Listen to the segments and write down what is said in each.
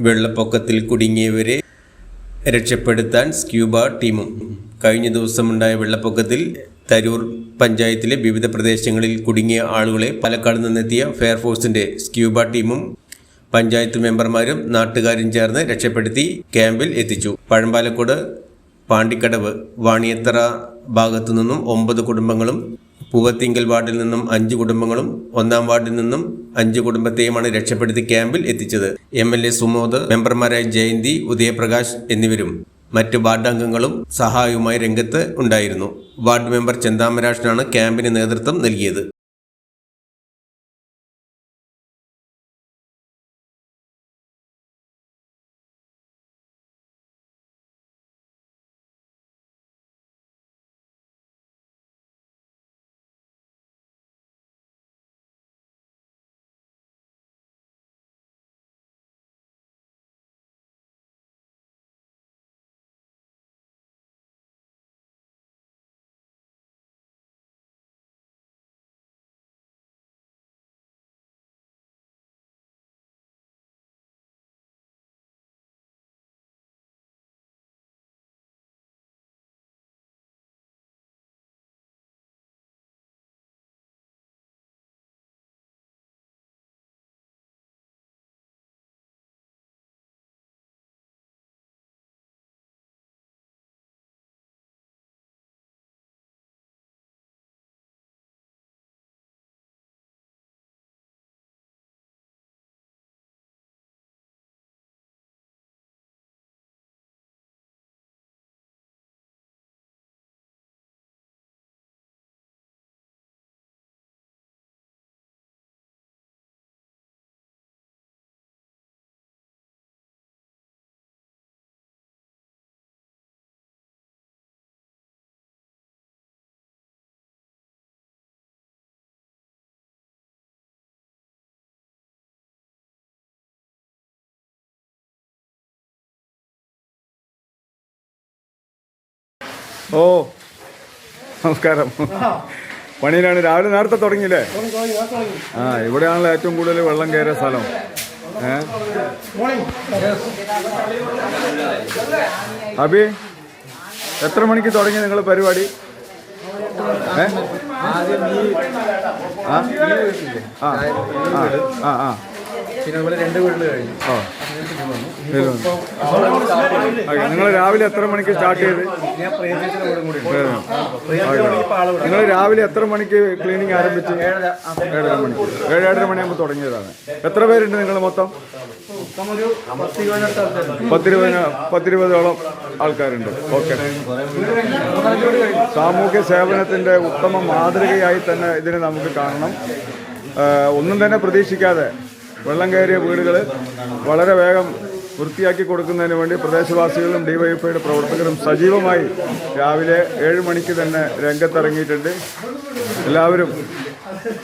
വെള്ളപ്പൊക്കത്തിൽ കുടുങ്ങിയവരെ രക്ഷപ്പെടുത്താൻ സ്ക്യൂബ ടീമും. കഴിഞ്ഞ ദിവസമുണ്ടായ വെള്ളപ്പൊക്കത്തിൽ തരൂർ പഞ്ചായത്തിലെ വിവിധ പ്രദേശങ്ങളിൽ കുടുങ്ങിയ ആളുകളെ പാലക്കാട് നിന്നെത്തിയ ഫയർഫോഴ്സിന്റെ സ്ക്യൂബ ടീമും പഞ്ചായത്ത് മെമ്പർമാരും നാട്ടുകാരും ചേർന്ന് രക്ഷപ്പെടുത്തി ക്യാമ്പിൽ എത്തിച്ചു. പഴമ്പാലക്കോട് പാണ്ടിക്കടവ് വാണിയത്തറ ഭാഗത്തു നിന്നും 9 കുടുംബങ്ങളും, പൂവത്തിങ്കൽ വാർഡിൽ നിന്നും 5 കുടുംബങ്ങളും, 1-ാം വാർഡിൽ നിന്നും 5 കുടുംബത്തെയുമാണ് രക്ഷപ്പെടുത്തി ക്യാമ്പിൽ എത്തിച്ചത്. MLA സുമോദ്, മെമ്പർമാരായ ജയന്തി, ഉദയപ്രകാശ് എന്നിവരും മറ്റ് വാർഡ് അംഗങ്ങളും സഹായവുമായി രംഗത്ത് ഉണ്ടായിരുന്നു. വാർഡ് മെമ്പർ ചെന്താമരാജനാണ് ക്യാമ്പിന് നേതൃത്വം നൽകിയത്. ഓ നമസ്കാരം. പണിയിലാണ്. രാവിലെ നേരത്തെ തുടങ്ങിയില്ലേ? ഇവിടെയാണല്ലോ ഏറ്റവും കൂടുതൽ വെള്ളം കയറിയ സ്ഥലം. അബി, എത്ര മണിക്ക് തുടങ്ങി നിങ്ങൾ പരിപാടി? നിങ്ങൾ രാവിലെ എത്ര മണിക്ക് സ്റ്റാർട്ട് ചെയ്ത്? നിങ്ങൾ രാവിലെ എത്ര മണിക്ക് ക്ലീനിങ് ആരംഭിച്ചു? 7:30 മണിയാകുമ്പോൾ തുടങ്ങിയതാണ്. എത്ര പേരുണ്ട് നിങ്ങൾ മൊത്തം? 10-20ഓളം ആൾക്കാരുണ്ട്. ഓക്കെ. സാമൂഹ്യ സേവനത്തിന്റെ ഉത്തമ മാതൃകയായി തന്നെ ഇതിനെ നമുക്ക് കാണണം. ഒന്നും തന്നെ പ്രതീക്ഷിക്കാതെ വെള്ളം കയറിയ വീടുകൾ വളരെ വേഗം വൃത്തിയാക്കി കൊടുക്കുന്നതിന് വേണ്ടി പ്രദേശവാസികളും ഡിവൈഎഫ്ഐയുടെ പ്രവർത്തകരും സജീവമായി രാവിലെ 7 മണിക്ക് തന്നെ രംഗത്തിറങ്ങിയിട്ടുണ്ട്. എല്ലാവരും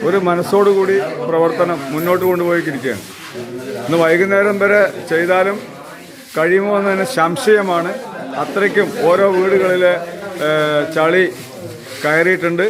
ഒരു മനസ്സോടുകൂടി പ്രവർത്തനം മുന്നോട്ട് കൊണ്ടുപോയിരിക്കുകയാണ്. ഇന്ന് വൈകുന്നേരം വരെ ചെയ്താലും കഴിയുമോ എന്നതിന് സംശയമാണ്. അത്രയ്ക്കും ഓരോ വീടുകളിലെ ചളി കയറിയിട്ടുണ്ട്.